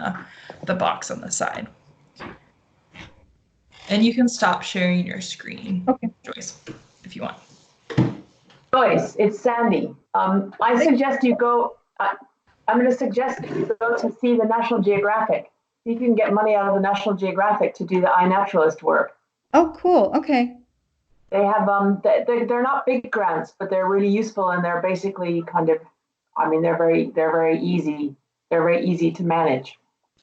A: the box on the side. And you can stop sharing your screen,
B: Okay.
A: Joyce, if you want.
D: Joyce, it's Sandy. I suggest you go, I'm going to suggest you go to see the National Geographic. See if you can get money out of the National Geographic to do the iNaturalist work.
B: Oh, cool. Okay.
D: They have, they're not big grants, but they're really useful, and they're basically kind of, I mean, they're very easy. They're very easy to manage.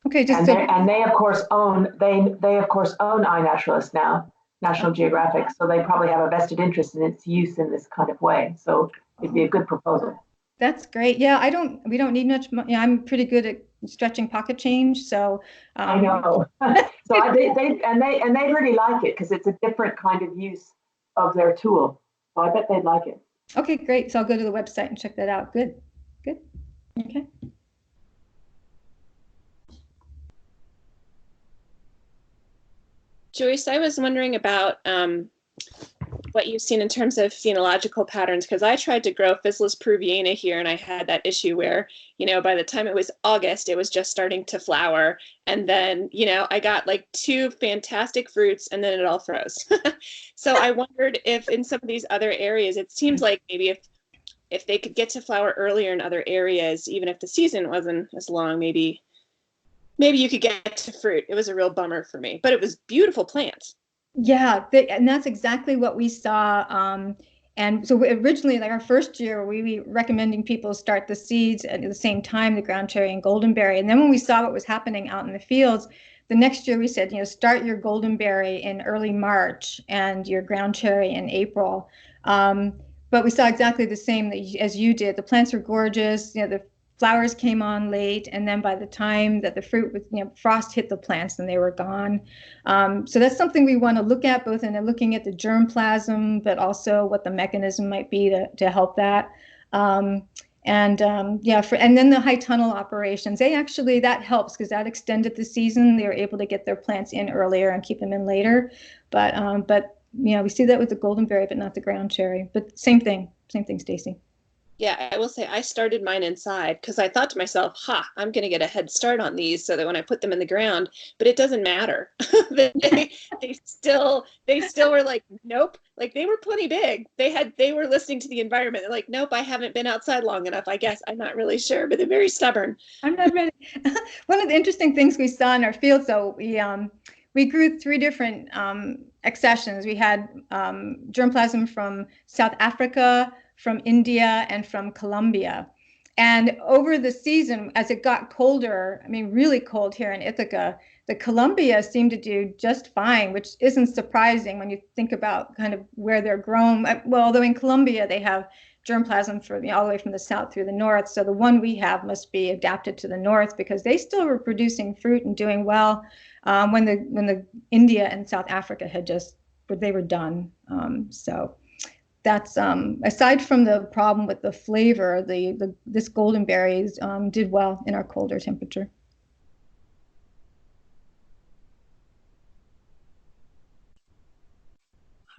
B: Okay. Just
D: And they of course own iNaturalist now, National Geographic. So they probably have a vested interest in its use in this kind of way. So it'd be a good proposal.
B: That's great. Yeah, we don't need much money. I'm pretty good at stretching pocket change, so
D: I know. So they really like it because it's a different kind of use of their tool. So I bet they'd like it.
B: Okay, great. So I'll go to the website and check that out. Good. Okay.
E: Joyce, I was wondering about what you've seen in terms of phenological patterns, because I tried to grow Physalis peruviana here, and I had that issue where, by the time it was August, it was just starting to flower. And then, I got like 2 fantastic fruits, and then it all froze. So I wondered if in some of these other areas, it seems like maybe if they could get to flower earlier in other areas, even if the season wasn't as long, maybe you could get to fruit. It was a real bummer for me, but it was beautiful plants.
B: Yeah, and that's exactly what we saw. And so originally, like our first year, we were recommending people start the seeds at the same time, the groundcherry and goldenberry. And then when we saw what was happening out in the fields, the next year we said, start your goldenberry in early March and your groundcherry in April. But we saw exactly the same as you did. The plants were gorgeous. The flowers came on late, and then by the time that the fruit was, frost hit the plants, and they were gone. So that's something we want to look at, both in looking at the germplasm, but also what the mechanism might be to help that. And then the high tunnel operations, that helps because that extended the season. They were able to get their plants in earlier and keep them in later. But we see that with the goldenberry, but not the groundcherry. But same thing, Stacy.
E: Yeah, I will say I started mine inside because I thought to myself, I'm going to get a head start on these so that when I put them in the ground, but it doesn't matter. they still were like, nope, like they were plenty big. They were listening to the environment. They're like, nope, I haven't been outside long enough. I guess I'm not really sure, but they're very stubborn.
B: I'm not ready. One of the interesting things we saw in our field, though, we grew 3 different accessions. We had germplasm from South Africa, from India, and from Colombia. And over the season, as it got colder, really cold here in Ithaca, the Colombia seemed to do just fine, which isn't surprising when you think about kind of where they're grown. Well, although in Colombia, they have germplasm for all the way from the south through the north. So the one we have must be adapted to the north because they still were producing fruit and doing well when the India and South Africa they were done. So that's aside from the problem with the flavor, this goldenberries did well in our colder temperature.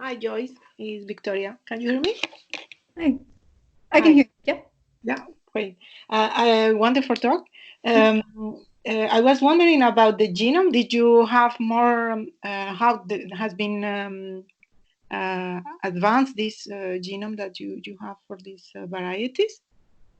F: Hi, Joyce. It's Victoria. Can you hear me?
B: Hi. I can hear you. Yeah.
F: Yeah, great. Wonderful talk. I was wondering about the genome. Did you have more, how has been advanced this genome that you have for these varieties?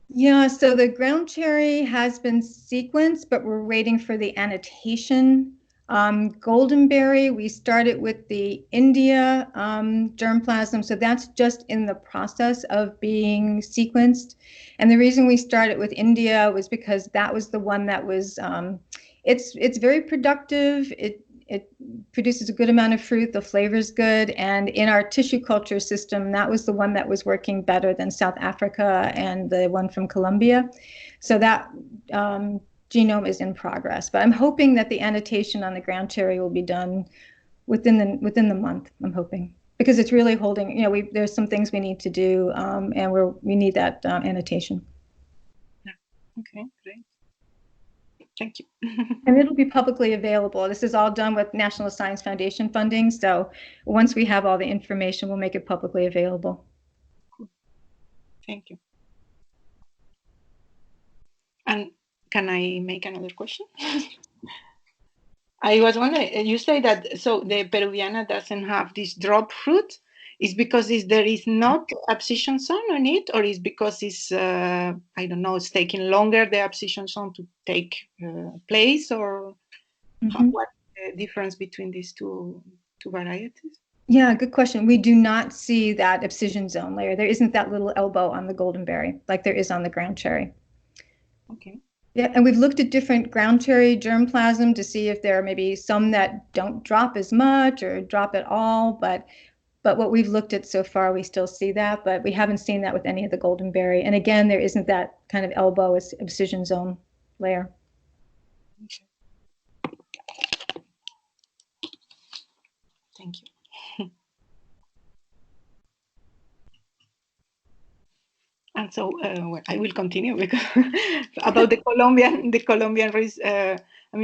B: Yeah, so the groundcherry has been sequenced, but we're waiting for the annotation. Goldenberry, we started with the India germplasm, so that's just in the process of being sequenced. And the reason we started with India was because that was the one that was, it's very productive. It produces a good amount of fruit. The flavor is good. And in our tissue culture system, that was the one that was working better than South Africa and the one from Colombia. So that genome is in progress. But I'm hoping that the annotation on the groundcherry will be done within the month, I'm hoping. Because it's really holding, there's some things we need to do, and we need that annotation.
F: Okay, great. Thank you.
B: And it'll be publicly available. This is all done with National Science Foundation funding. So once we have all the information, we'll make it publicly available.
F: Thank you. And can I make another question? I was wondering, you say that, so the peruviana doesn't have this drop fruit. Is because there is not abscission zone on it, or is because it's, I don't know, it's taking longer, the abscission zone to take place, or what's the difference between these two varieties?
B: Yeah, good question. We do not see that abscission zone layer. There isn't that little elbow on the goldenberry like there is on the ground cherry.
F: Okay.
B: Yeah, and we've looked at different ground cherry germplasm to see if there are maybe some that don't drop as much or drop at all, but what we've looked at so far, we still see that, but we haven't seen that with any of the goldenberry. And again, there isn't that kind of elbow abscission zone layer.
F: Okay. Thank you. And so well, I will continue because about the Colombian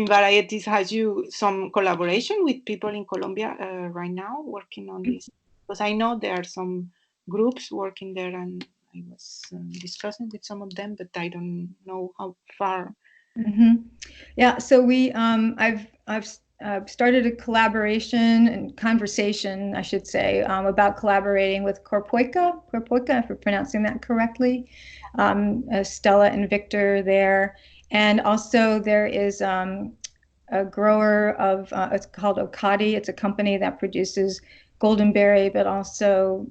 F: varieties. Has you some collaboration with people in Colombia right now working on this? Because I know there are some groups working there, and I was discussing with some of them, but I don't know how far.
B: Yeah, so we I've started a collaboration and conversation, I should say, about collaborating with Corpoica, if we're pronouncing that correctly, Stella and Victor there. And also there is a grower of, it's called Okadi. It's a company that produces goldenberry, but also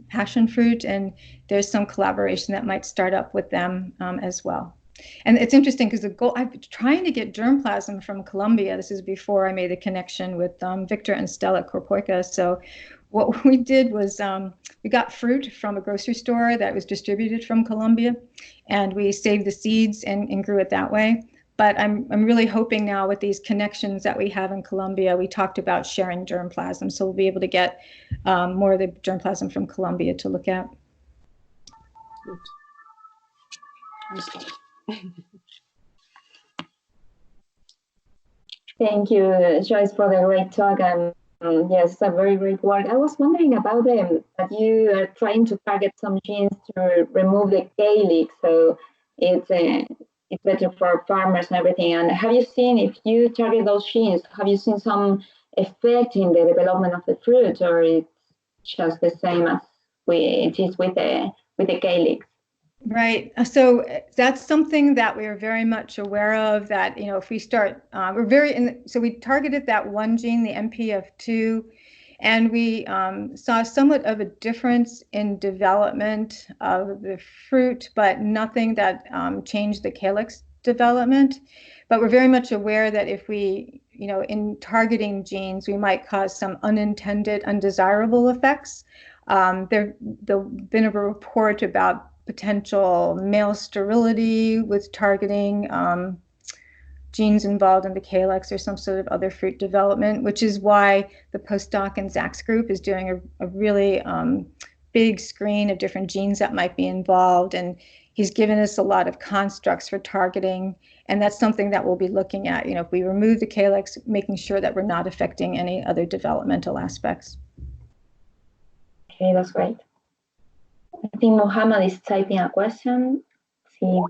B: passion fruit. And there's some collaboration that might start up with them as well. And it's interesting because I've been trying to get germplasm from Colombia. This is before I made the connection with Victor and Stella at Corpoica. So what we did was we got fruit from a grocery store that was distributed from Colombia, and we saved the seeds and grew it that way. But I'm really hoping now with these connections that we have in Colombia, we talked about sharing germplasm. So we'll be able to get more of the germplasm from Colombia to look at.
C: Thank you, Joyce, for the great talk. And yes, a very great work. I was wondering about that you are trying to target some genes to remove the calyx, so it's better for farmers and everything. And have you seen, if you target those genes, have you seen some effect in the development of the fruit, or it's just the same as it is with the calyx?
B: Right. So that's something that we are very much aware of, that, you know, if we start, so we targeted that one gene, the MPF2, and we saw somewhat of a difference in development of the fruit, but nothing that changed the calyx development. But we're very much aware that if we, you know, in targeting genes, we might cause some unintended, undesirable effects. There's been a report about potential male sterility with targeting genes involved in the calyx or some sort of other fruit development, which is why the postdoc in Zach's group is doing a really big screen of different genes that might be involved. And he's given us a lot of constructs for targeting. And that's something that we'll be looking at. You know, if we remove the calyx, making sure that we're not affecting any other developmental aspects.
C: Okay, that's great. I think Mohammed is typing a question. See.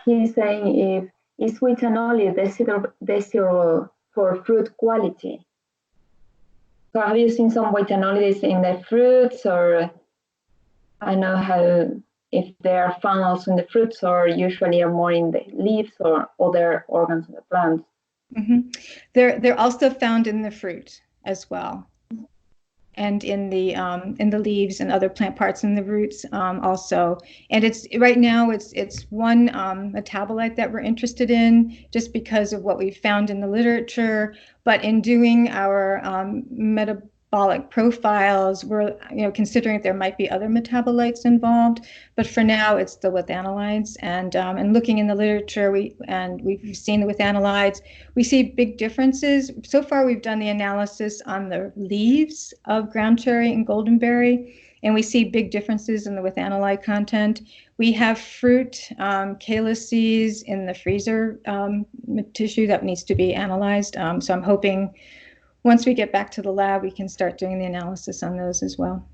C: He's saying, if is wheatanol desirable for fruit quality? So have you seen some wheatanolides in the fruits, or I know how, if they are found also in the fruits, or usually are more in the leaves or other organs of the plant?
B: They're also found in the fruit as well, and in the leaves and other plant parts, and the roots also. And it's right now it's one metabolite that we're interested in, just because of what we found in the literature. But in doing our metabolic profiles, we're considering if there might be other metabolites involved. But for now, it's the withanolides. And looking in the literature, we've seen the withanolides. We see big differences. So far, we've done the analysis on the leaves of ground cherry and goldenberry, and we see big differences in the withanolide content. We have fruit calyces in the freezer tissue that needs to be analyzed. So I'm hoping once we get back to the lab, we can start doing the analysis on those as well.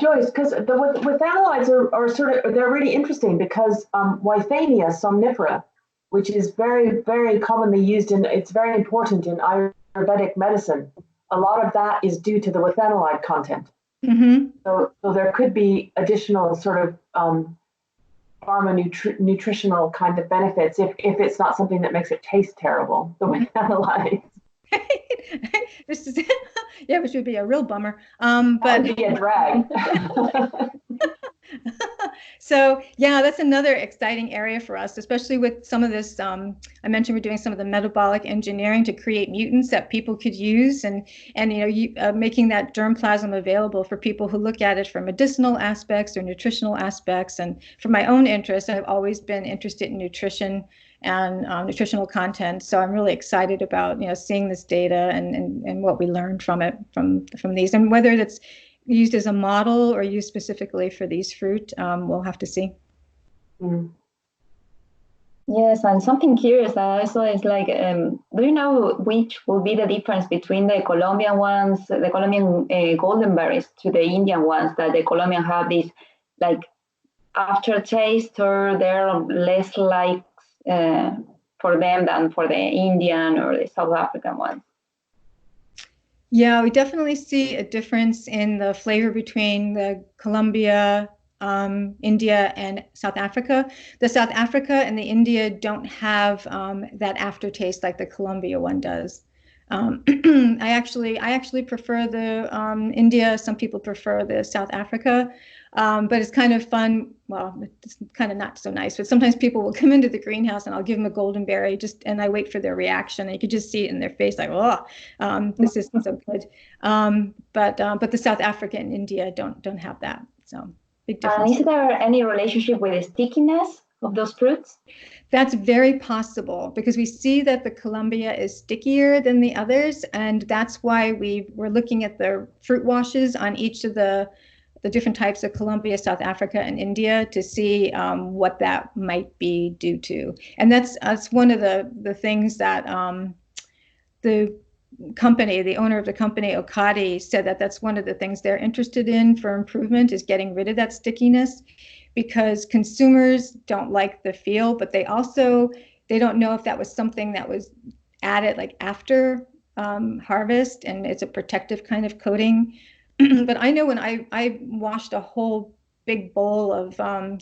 D: Joyce, because the withanolides are they're really interesting, because Withania somnifera, which is very, very commonly used it's very important in Ayurvedic medicine. A lot of that is due to the withanolide content.
B: Mm-hmm.
D: So there could be additional sort of nutritional kind of benefits if it's not something that makes it taste terrible, the withanolide.
B: This is yeah, which would be a real bummer.
D: But
B: that
D: would be a drag.
B: So yeah, that's another exciting area for us, especially with some of this. I mentioned we're doing some of the metabolic engineering to create mutants that people could use, and making that germplasm available for people who look at it from medicinal aspects or nutritional aspects. And for my own interest, I've always been interested in nutrition and nutritional content. So I'm really excited about seeing this data and what we learned from it from these, and whether it's used as a model or used specifically for these fruit, we'll have to see.
D: Mm.
C: Yes, and something curious also is like, do you know which will be the difference between the Colombian ones, the Colombian golden berries, to the Indian ones? That the Colombian have this like aftertaste, or they're less like for them than for the Indian or the South African ones?
B: Yeah, we definitely see a difference in the flavor between the Colombia, India, and South Africa. The South Africa and the India don't have that aftertaste like the Colombia one does. I actually prefer the India. Some people prefer the South Africa, but it's kind of fun. Well, it's kind of not so nice, but sometimes people will come into the greenhouse and I'll give them a golden berry and I wait for their reaction. And you could just see it in their face, like, oh, this isn't so good. But the South Africa and India don't have that. So big difference.
C: Is there any relationship with the stickiness of those fruits?
B: That's very possible, because we see that the Colombia is stickier than the others, and that's why we're looking at the fruit washes on each of the different types of Colombia, South Africa, and India to see what that might be due to. And that's one of the things that the owner of the company, Okadi, said that's one of the things they're interested in for improvement, is getting rid of that stickiness, because consumers don't like the feel, but they don't know if that was something that was added like after harvest, and it's a protective kind of coating. But I know when I washed a whole big bowl of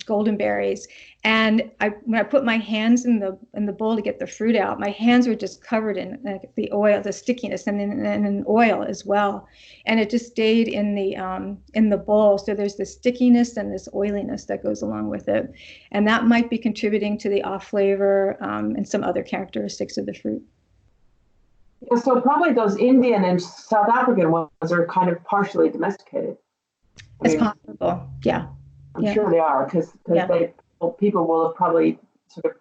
B: golden berries, and when I put my hands in the bowl to get the fruit out, my hands were just covered in the oil, the stickiness, and in oil as well, and it just stayed in the bowl. So there's this stickiness and this oiliness that goes along with it, and that might be contributing to the off flavor and some other characteristics of the fruit.
D: Yeah, so probably those Indian and South African ones are kind of partially domesticated.
B: It's possible, yeah.
D: I'm sure they are, because people will have probably sort of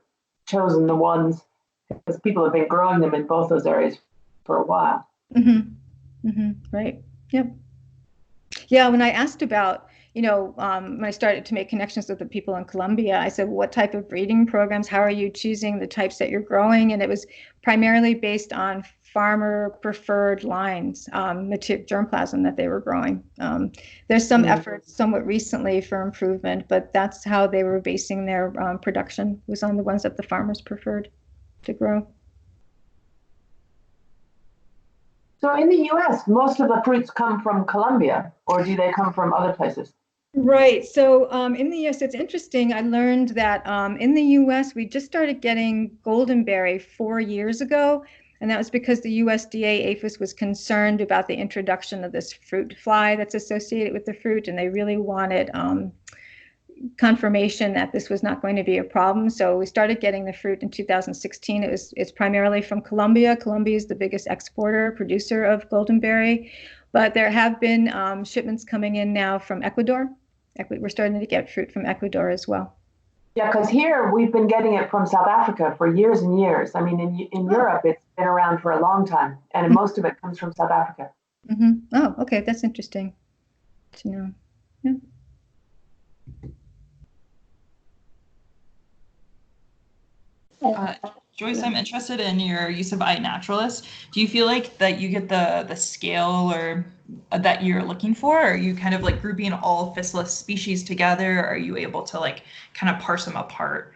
D: chosen the ones, because people have been growing them in both those areas for a while.
B: Mm-hmm. Mm-hmm. Right. Yep. Yeah. When I asked about, when I started to make connections with the people in Colombia, I said, what type of breeding programs? How are you choosing the types that you're growing? And it was primarily based on farmer preferred lines, germplasm that they were growing. There's some efforts somewhat recently for improvement, but that's how they were basing their production, was on the ones that the farmers preferred to grow.
D: So in the US, most of the fruits come from Colombia, or do they come from other places?
B: Right. So in the US, it's interesting. I learned that in the US, we just started getting goldenberry 4 years ago. And that was because the USDA APHIS was concerned about the introduction of this fruit fly that's associated with the fruit. And they really wanted confirmation that this was not going to be a problem. So we started getting the fruit in 2016. It's primarily from Colombia. Colombia is the biggest producer of goldenberry. But there have been shipments coming in now from Ecuador. We're starting to get fruit from Ecuador as well.
D: Yeah, because here we've been getting it from South Africa for years and years. I mean, in Europe, it's been around for a long time, and most of it comes from South Africa.
B: Mm-hmm. Oh, okay, that's interesting to know.
A: Yeah. Joyce, I'm interested in your use of iNaturalist. Do you feel like that you get the scale or that you're looking for? Or are you kind of like grouping all Physalis species together? Or are you able to like kind of parse them apart?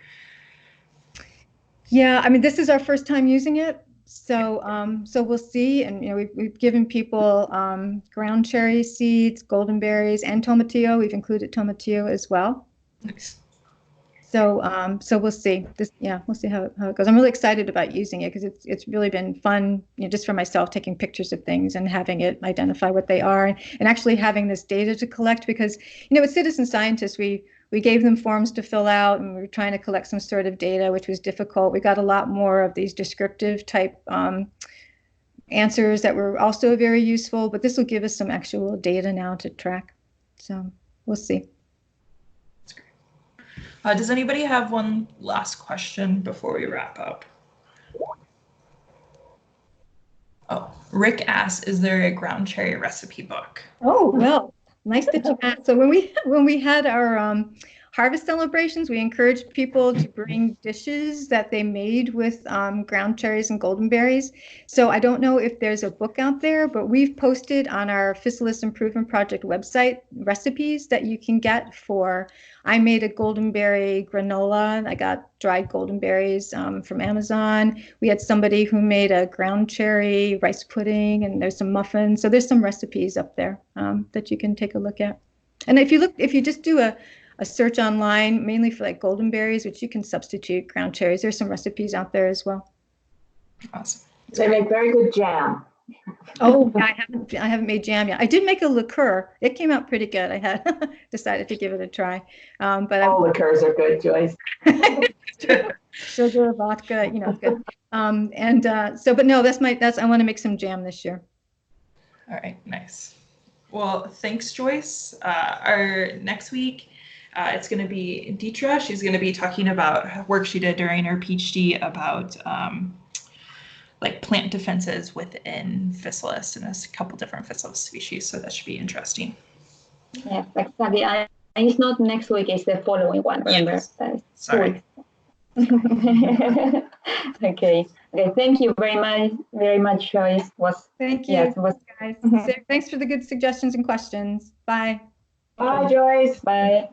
B: Yeah, I mean, this is our first time using it. So, so we'll see. And, we've given people Groundcherry seeds, goldenberries, and tomatillo. We've included tomatillo as well.
A: Nice.
B: So, so we'll see. We'll see how it goes. I'm really excited about using it because it's really been fun, just for myself, taking pictures of things and having it identify what they are, and actually having this data to collect. Because, with citizen scientists, we gave them forms to fill out, and we were trying to collect some sort of data, which was difficult. We got a lot more of these descriptive type answers that were also very useful, but this will give us some actual data now to track. So we'll see.
A: Does anybody have one last question before we wrap up? Oh, Rick asks, is there a Groundcherry recipe book?
B: Oh, well, nice that you asked. So when we had our harvest celebrations, we encouraged people to bring dishes that they made with ground cherries and goldenberries. So I don't know if there's a book out there, but we've posted on our Physalis Improvement Project website recipes that you can get for. I made a goldenberry granola. I got dried goldenberries from Amazon. We had somebody who made a ground cherry rice pudding, and there's some muffins. So there's some recipes up there that you can take a look at. And if you just do a search online, mainly for like goldenberries, which you can substitute ground cherries, there's some recipes out there as well.
A: Awesome.
D: They make very good jam.
B: Oh, I haven't made jam yet. I did make a liqueur. It came out pretty good. I had decided to give it a try. But
D: all liqueurs are good, Joyce.
B: Sugar, vodka, it's good. But no, I want to make some jam this year.
A: All right, nice. Well, thanks, Joyce. Our next week, it's going to be Dietra. She's going to be talking about work she did during her PhD about like plant defenses within Physalis, and there's a couple different Physalis species, so that should be interesting.
C: Yes, exactly. And it's not next week, it's the following one, remember?
A: Yes. Sorry.
C: Okay. Thank you very much, Joyce.
B: Thank you,
C: yes,
B: guys. Thanks for the good suggestions and questions. Bye.
D: Bye, Joyce.
C: Bye.